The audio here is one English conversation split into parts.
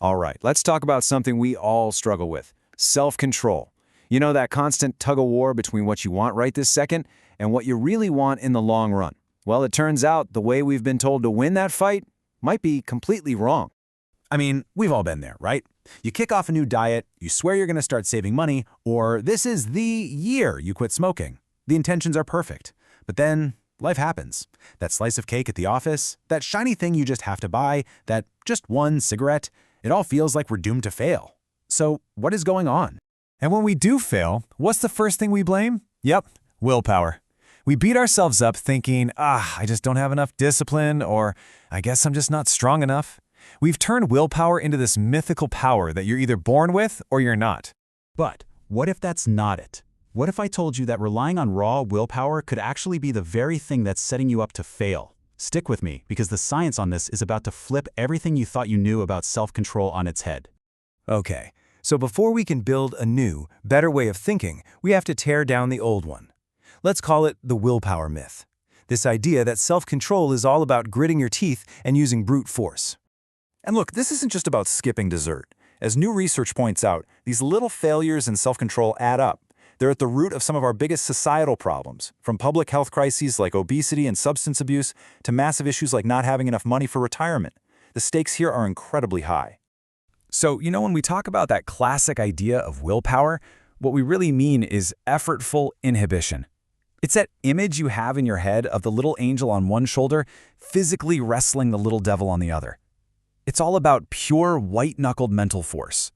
All right, let's talk about something we all struggle with: self-control. You know, that constant tug-of-war between what you want right this second and what you really want in the long run. Well, it turns out the way we've been told to win that fight might be completely wrong. I mean, we've all been there, right? You kick off a new diet, you swear you're going to start saving money, or this is the year you quit smoking. The intentions are perfect. But then life happens. That slice of cake at the office, that shiny thing you just have to buy, that just one cigarette, it all feels like we're doomed to fail. So what is going on? And when we do fail, what's the first thing we blame? Yep, willpower. We beat ourselves up thinking, I just don't have enough discipline, or I guess I'm just not strong enough. We've turned willpower into this mythical power that you're either born with or you're not. But what if that's not it? What if I told you that relying on raw willpower could actually be the very thing that's setting you up to fail? Stick with me, because the science on this is about to flip everything you thought you knew about self-control on its head. Okay, so before we can build a new, better way of thinking, we have to tear down the old one. Let's call it the willpower myth. This idea that self-control is all about gritting your teeth and using brute force. And look, this isn't just about skipping dessert. As new research points out, these little failures in self-control add up. They're at the root of some of our biggest societal problems, from public health crises like obesity and substance abuse to massive issues like not having enough money for retirement. The stakes here are incredibly high. So, when we talk about that classic idea of willpower, what we really mean is effortful inhibition. It's that image you have in your head of the little angel on one shoulder physically wrestling the little devil on the other. It's all about pure white-knuckled mental force.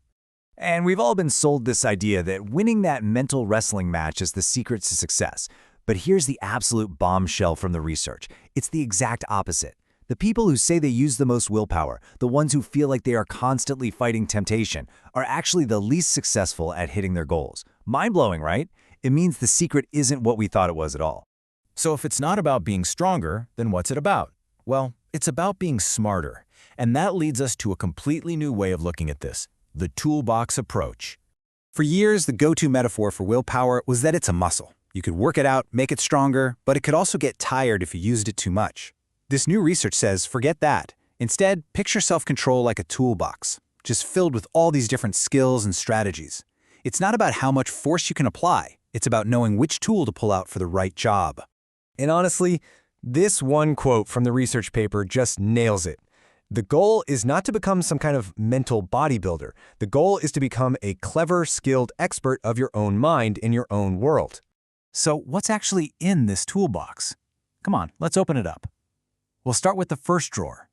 And we've all been sold this idea that winning that mental wrestling match is the secret to success. But here's the absolute bombshell from the research. It's the exact opposite. The people who say they use the most willpower, the ones who feel like they are constantly fighting temptation, are actually the least successful at hitting their goals. Mind-blowing, right? It means the secret isn't what we thought it was at all. So if it's not about being stronger, then what's it about? Well, it's about being smarter. And that leads us to a completely new way of looking at this: the toolbox approach. For years, the go-to metaphor for willpower was that it's a muscle. You could work it out, make it stronger, but it could also get tired if you used it too much. This new research says, forget that. Instead, picture self-control like a toolbox, just filled with all these different skills and strategies. It's not about how much force you can apply. It's about knowing which tool to pull out for the right job. And honestly, this one quote from the research paper just nails it. The goal is not to become some kind of mental bodybuilder. The goal is to become a clever, skilled expert of your own mind in your own world. So what's actually in this toolbox? Come on, let's open it up. We'll start with the first drawer: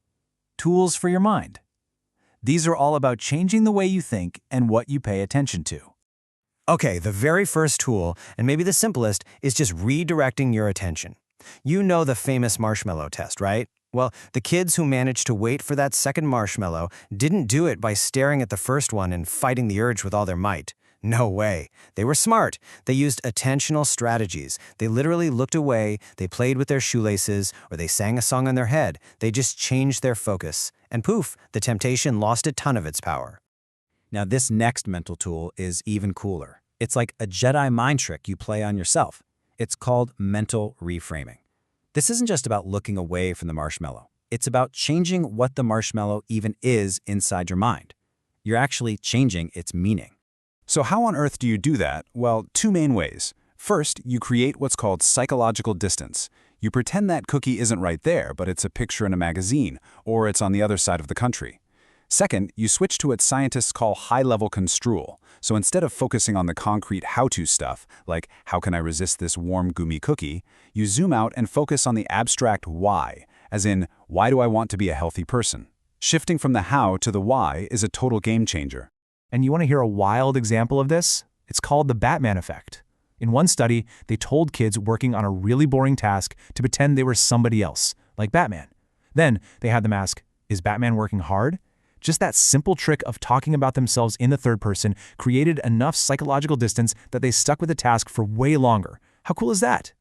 tools for your mind. These are all about changing the way you think and what you pay attention to. Okay, the very first tool, and maybe the simplest, is just redirecting your attention. You know the famous marshmallow test, right? Well, the kids who managed to wait for that second marshmallow didn't do it by staring at the first one and fighting the urge with all their might. No way. They were smart. They used attentional strategies. They literally looked away, they played with their shoelaces, or they sang a song in their head. They just changed their focus. And poof, the temptation lost a ton of its power. Now, this next mental tool is even cooler. It's like a Jedi mind trick you play on yourself. It's called mental reframing. This isn't just about looking away from the marshmallow. It's about changing what the marshmallow even is inside your mind. You're actually changing its meaning. So how on earth do you do that? Well, two main ways. First, you create what's called psychological distance. You pretend that cookie isn't right there, but it's a picture in a magazine, or it's on the other side of the country. Second, you switch to what scientists call high-level construal. So instead of focusing on the concrete how-to stuff, like how can I resist this warm gummy cookie, you zoom out and focus on the abstract why, as in, why do I want to be a healthy person? Shifting from the how to the why is a total game changer. And you want to hear a wild example of this? It's called the Batman effect. In one study, they told kids working on a really boring task to pretend they were somebody else, like Batman. Then they had them ask, is Batman working hard? Just that simple trick of talking about themselves in the third person created enough psychological distance that they stuck with the task for way longer. How cool is that?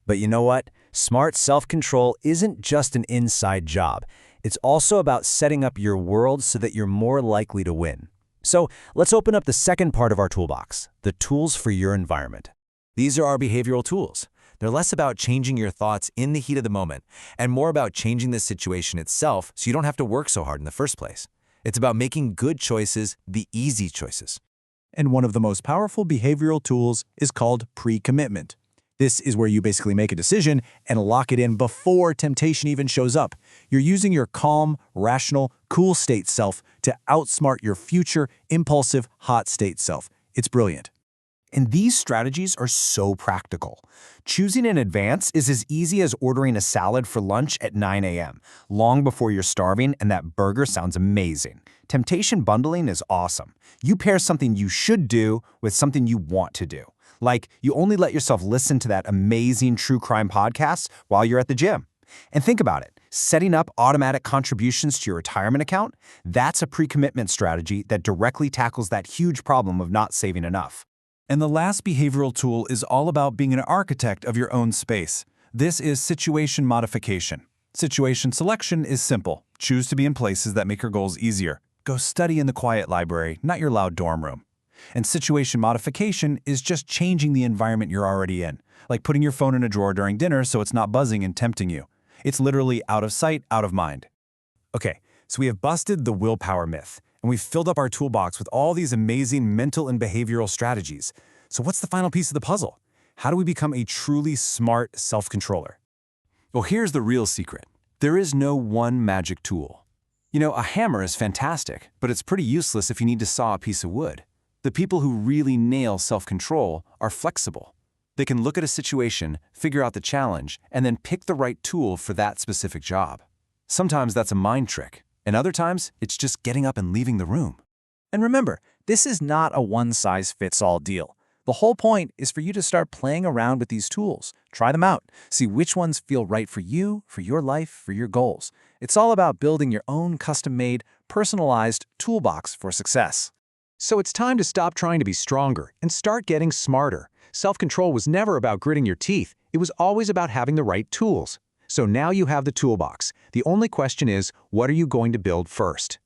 But you know what? Smart self-control isn't just an inside job. It's also about setting up your world so that you're more likely to win. So let's open up the second part of our toolbox, the tools for your environment. These are our behavioral tools. They're less about changing your thoughts in the heat of the moment and more about changing the situation itself so you don't have to work so hard in the first place. It's about making good choices the easy choices. And one of the most powerful behavioral tools is called pre-commitment. This is where you basically make a decision and lock it in before temptation even shows up. You're using your calm, rational, cool state self to outsmart your future, impulsive, hot state self. It's brilliant. And these strategies are so practical. Choosing in advance is as easy as ordering a salad for lunch at 9 a.m., long before you're starving and that burger sounds amazing. Temptation bundling is awesome. You pair something you should do with something you want to do. Like, you only let yourself listen to that amazing true crime podcast while you're at the gym. And think about it. Setting up automatic contributions to your retirement account, that's a pre-commitment strategy that directly tackles that huge problem of not saving enough. And the last behavioral tool is all about being an architect of your own space. This is situation modification. Situation selection is simple. Choose to be in places that make your goals easier. Go study in the quiet library, not your loud dorm room. And situation modification is just changing the environment you're already in, like putting your phone in a drawer during dinner so it's not buzzing and tempting you. It's literally out of sight, out of mind. Okay, so we have busted the willpower myth, and we've filled up our toolbox with all these amazing mental and behavioral strategies. So what's the final piece of the puzzle? How do we become a truly smart self-controller? Well, here's the real secret. There is no one magic tool. You know, a hammer is fantastic, but it's pretty useless if you need to saw a piece of wood. The people who really nail self-control are flexible. They can look at a situation, figure out the challenge, and then pick the right tool for that specific job. Sometimes that's a mind trick, and other times it's just getting up and leaving the room. And remember, this is not a one-size-fits-all deal. The whole point is for you to start playing around with these tools. Try them out. See which ones feel right for you, for your life, for your goals. It's all about building your own custom-made, personalized toolbox for success. So it's time to stop trying to be stronger and start getting smarter. Self-control was never about gritting your teeth. It was always about having the right tools. So now you have the toolbox. The only question is, what are you going to build first?